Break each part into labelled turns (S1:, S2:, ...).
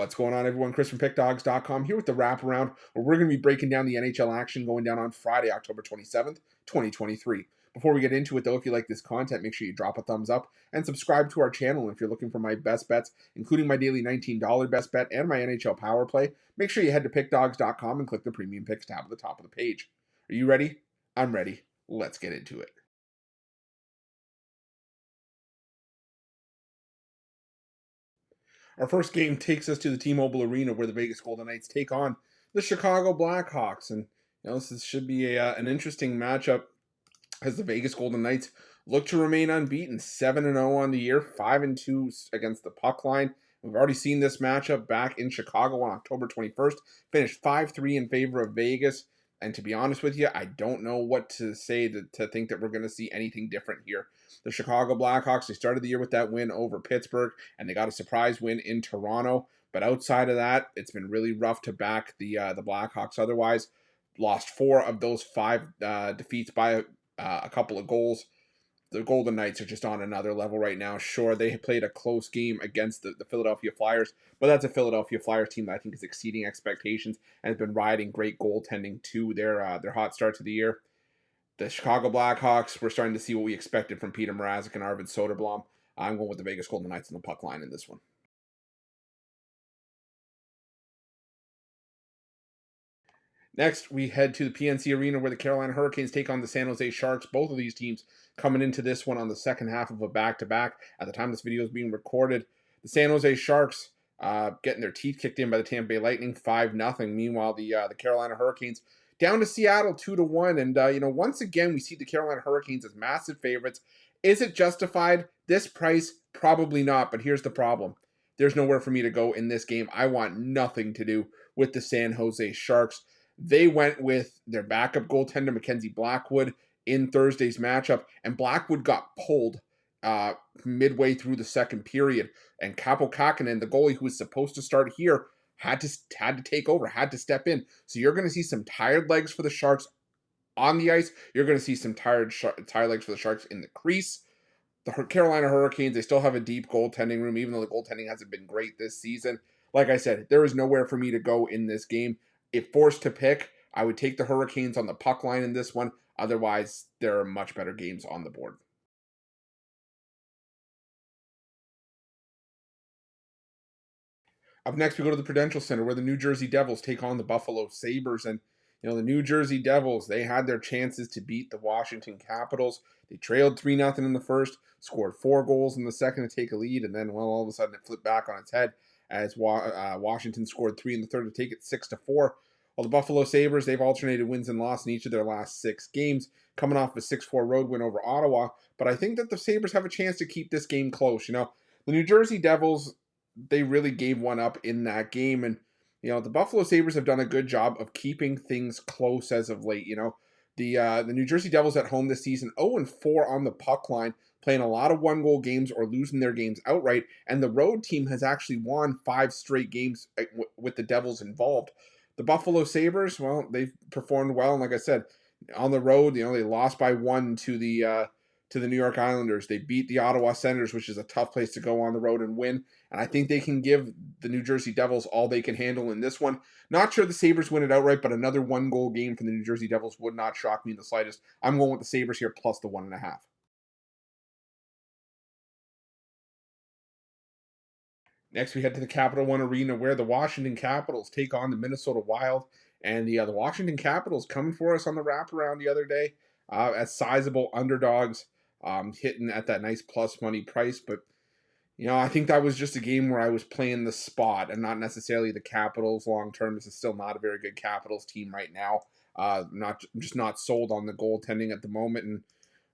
S1: What's going on, everyone? Chris from Pickdawgz.com here with the Wraparound, where we're going to be breaking down the NHL action going down on Friday, October 27th, 2023. Before we get into it, though, if you like this content, make sure you drop a thumbs up and subscribe to our channel. And if you're looking for my best bets, including my daily $19 best bet and my NHL power play, make sure you head to Pickdawgz.com and click the Premium Picks tab at the top of the page. Are you ready? I'm ready. Let's get into it. Our first game takes us to the T-Mobile Arena, where the Vegas Golden Knights take on the Chicago Blackhawks. And this should be an interesting matchup as the Vegas Golden Knights look to remain unbeaten, 7-0 on the year, 5-2 against the puck line. We've already seen this matchup back in Chicago on October 21st, finished 5-3 in favor of Vegas. And to be honest with you, I don't know what to say to think that we're going to see anything different here. The Chicago Blackhawks, they started the year with that win over Pittsburgh, and they got a surprise win in Toronto. But outside of that, it's been really rough to back the Blackhawks. Otherwise, lost 4 of those 5 defeats by a couple of goals. The Golden Knights are just on another level right now. Sure, they played a close game against the Philadelphia Flyers, but that's a Philadelphia Flyers team that I think is exceeding expectations and has been riding great goaltending to their hot start to the year. The Chicago Blackhawks, we're starting to see what we expected from Peter Mrazek and Arvid Soderblom. I'm going with the Vegas Golden Knights on the puck line in this one. Next, we head to the PNC Arena, where the Carolina Hurricanes take on the San Jose Sharks. Both of these teams coming into this one on the second half of a back-to-back. At the time this video is being recorded, the San Jose Sharks getting their teeth kicked in by the Tampa Bay Lightning, 5-0. Meanwhile, the Carolina Hurricanes down to Seattle, 2-1. And once again, we see the Carolina Hurricanes as massive favorites. Is it justified? This price, probably not. But here's the problem: there's nowhere for me to go in this game. I want nothing to do with the San Jose Sharks. They went with their backup goaltender, Mackenzie Blackwood, in Thursday's matchup, and Blackwood got pulled midway through the second period. And Kaapo Kähkönen, the goalie who was supposed to start here, had to take over, had to step in. So you're going to see some tired legs for the Sharks on the ice. You're going to see some tired legs for the Sharks in the crease. The Carolina Hurricanes, they still have a deep goaltending room, even though the goaltending hasn't been great this season. Like I said, there is nowhere for me to go in this game. If forced to pick, I would take the Hurricanes on the puck line in this one. Otherwise, there are much better games on the board. Up next, we go to the Prudential Center, where the New Jersey Devils take on the Buffalo Sabres. And, the New Jersey Devils, they had their chances to beat the Washington Capitals. They trailed 3-0 in the first, scored 4 goals in the second to take a lead, and then, all of a sudden it flipped back on its head as Washington scored 3 in the third to take it 6-4. While the Buffalo Sabres, they've alternated wins and losses in each of their last 6 games, coming off a 6-4 road win over Ottawa. But I think that the Sabres have a chance to keep this game close. The New Jersey Devils, they really gave one up in that game. And, the Buffalo Sabres have done a good job of keeping things close as of late. The New Jersey Devils at home this season, 0-4 on the puck line, playing a lot of one-goal games or losing their games outright. And the road team has actually won 5 straight games with the Devils involved. The Buffalo Sabres, well, they've performed well. And like I said, on the road, they lost by 1 to the New York Islanders. They beat the Ottawa Senators, which is a tough place to go on the road and win. And I think they can give the New Jersey Devils all they can handle in this one. Not sure the Sabres win it outright, but another 1-goal game for the New Jersey Devils would not shock me in the slightest. I'm going with the Sabres here plus the 1.5. Next, we head to the Capital One Arena, where the Washington Capitals take on the Minnesota Wild. And the Washington Capitals coming for us on the wraparound the other day as sizable underdogs, hitting at that nice plus money price. But, I think that was just a game where I was playing the spot and not necessarily the Capitals long term. This is still not a very good Capitals team right now. Just not sold on the goaltending at the moment. And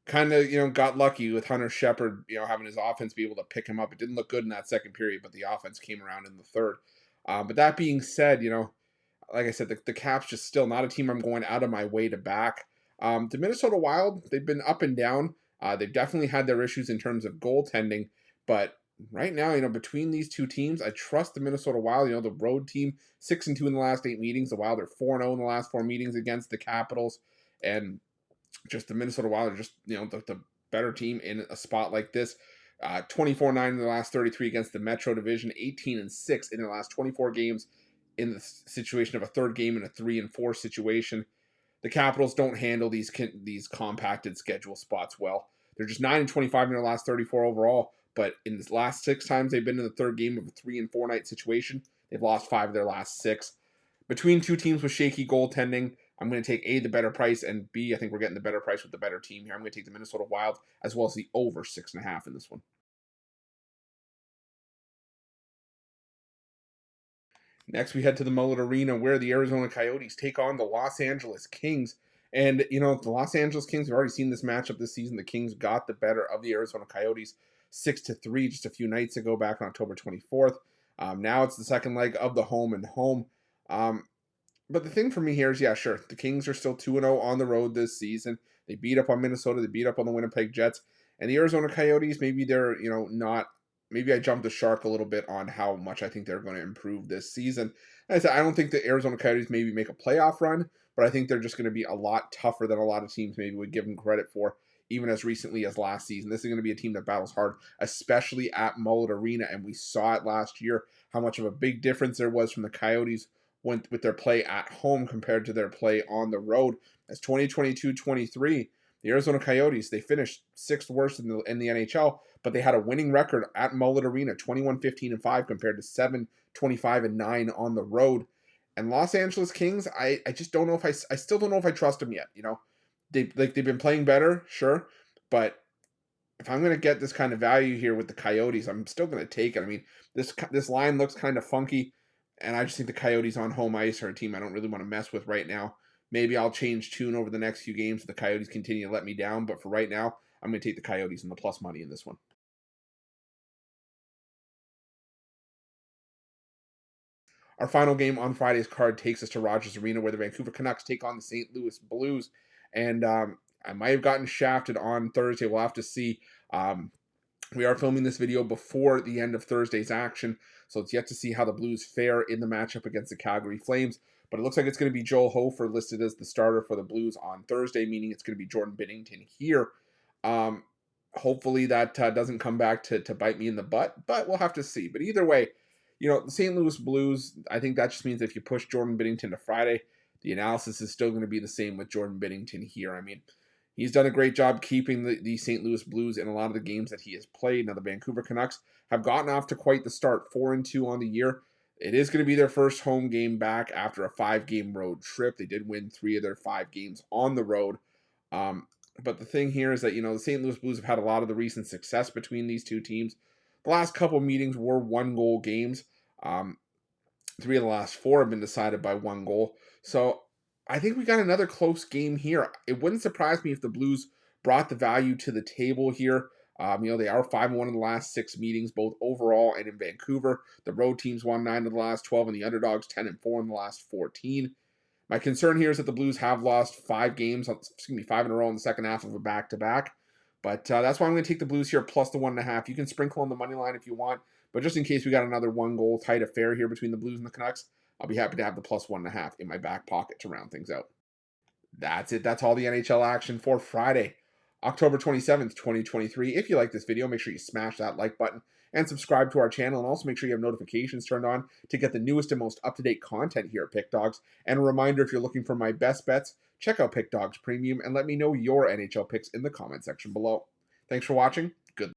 S1: kind of, got lucky with Hunter Shepard, having his offense be able to pick him up. It didn't look good in that second period, but the offense came around in the third. But that being said, like I said, the Caps just still not a team I'm going out of my way to back. The Minnesota Wild, they've been up and down. They've definitely had their issues in terms of goaltending, but right now, between these two teams, I trust the Minnesota Wild. The road team, 6-2 in the last 8 meetings. The Wild are 4-0 in the last 4 meetings against the Capitals, and just the Minnesota Wild are just the better team in a spot like this. 24-9 in the last 33 against the Metro Division, 18-6 in their last 24 games in the situation of a third game in a 3-4 situation. The Capitals don't handle these compacted schedule spots well. They're just 9-25 in their last 34 overall, but in the last 6 times they've been in the third game of a 3-4 night situation, they've lost 5 of their last 6. Between two teams with shaky goaltending, I'm going to take A, the better price, and B, I think we're getting the better price with the better team here. I'm going to take the Minnesota Wild as well as the over 6.5 in this one. Next, we head to the Mullet Arena where the Arizona Coyotes take on the Los Angeles Kings. And, the Los Angeles Kings, we've already seen this matchup this season. The Kings got the better of the Arizona Coyotes 6-3 just a few nights ago, back on October 24th. Now it's the second leg of the home and home. But the thing for me here is, yeah, sure, the Kings are still 2-0 on the road this season. They beat up on Minnesota. They beat up on the Winnipeg Jets. And the Arizona Coyotes, maybe they're, not. Maybe I jumped the shark a little bit on how much I think they're going to improve this season. As I said, I don't think the Arizona Coyotes maybe make a playoff run, but I think they're just going to be a lot tougher than a lot of teams maybe would give them credit for, even as recently as last season. This is going to be a team that battles hard, especially at Mullet Arena, and we saw it last year, how much of a big difference there was from the Coyotes with their play at home compared to their play on the road. As 2022-23, the Arizona Coyotes, they finished 6th worst in the NHL, but they had a winning record at Mullet Arena, 21-15-5 compared to 7-25-9 on the road. And Los Angeles Kings, I just don't know if I still don't know if I trust them yet. They've been playing better, sure, but if I'm going to get this kind of value here with the Coyotes, I'm still going to take it. I mean, this line looks kind of funky, and I just think the Coyotes on home ice are a team I don't really want to mess with right now. Maybe I'll change tune over the next few games if the Coyotes continue to let me down, but for right now, I'm going to take the Coyotes and the plus money in this one. Our final game on Friday's card takes us to Rogers Arena, where the Vancouver Canucks take on the St. Louis Blues. And I might have gotten shafted on Thursday. We'll have to see. We are filming this video before the end of Thursday's action, so it's yet to see how the Blues fare in the matchup against the Calgary Flames. But it looks like it's going to be Joel Hofer listed as the starter for the Blues on Thursday, meaning it's going to be Jordan Binnington here. Hopefully that doesn't come back to bite me in the butt, but we'll have to see. But either way, the St. Louis Blues, I think that just means if you push Jordan Binnington to Friday, the analysis is still going to be the same with Jordan Binnington here. I mean, he's done a great job keeping the St. Louis Blues in a lot of the games that he has played. Now, the Vancouver Canucks have gotten off to quite the start, 4-2 on the year. It is going to be their first home game back after a 5-game road trip. They did win 3 of their 5 games on the road. But the thing here is that, the St. Louis Blues have had a lot of the recent success between these two teams. The last couple of meetings were 1-goal games. 3 of the last 4 have been decided by 1 goal. So I think we got another close game here. It wouldn't surprise me if the Blues brought the value to the table here. They are 5-1 in the last 6 meetings, both overall and in Vancouver. The road teams won 9 of the last 12, and the underdogs 10-4 in the last 14. My concern here is that the Blues have lost 5 games, 5 in a row in the second half of a back-to-back. But that's why I'm going to take the Blues here plus the 1.5. You can sprinkle on the money line if you want, but just in case we got another 1-goal tight affair here between the Blues and the Canucks, I'll be happy to have the plus 1.5 in my back pocket to round things out. That's it. That's all the NHL action for Friday, October 27th, 2023. If you like this video, make sure you smash that like button and subscribe to our channel, and also make sure you have notifications turned on to get the newest and most up-to-date content here at Pick Dawgz. And a reminder, if you're looking for my best bets, check out Pick Dawgz Premium and let me know your NHL picks in the comment section below. Thanks for watching. Good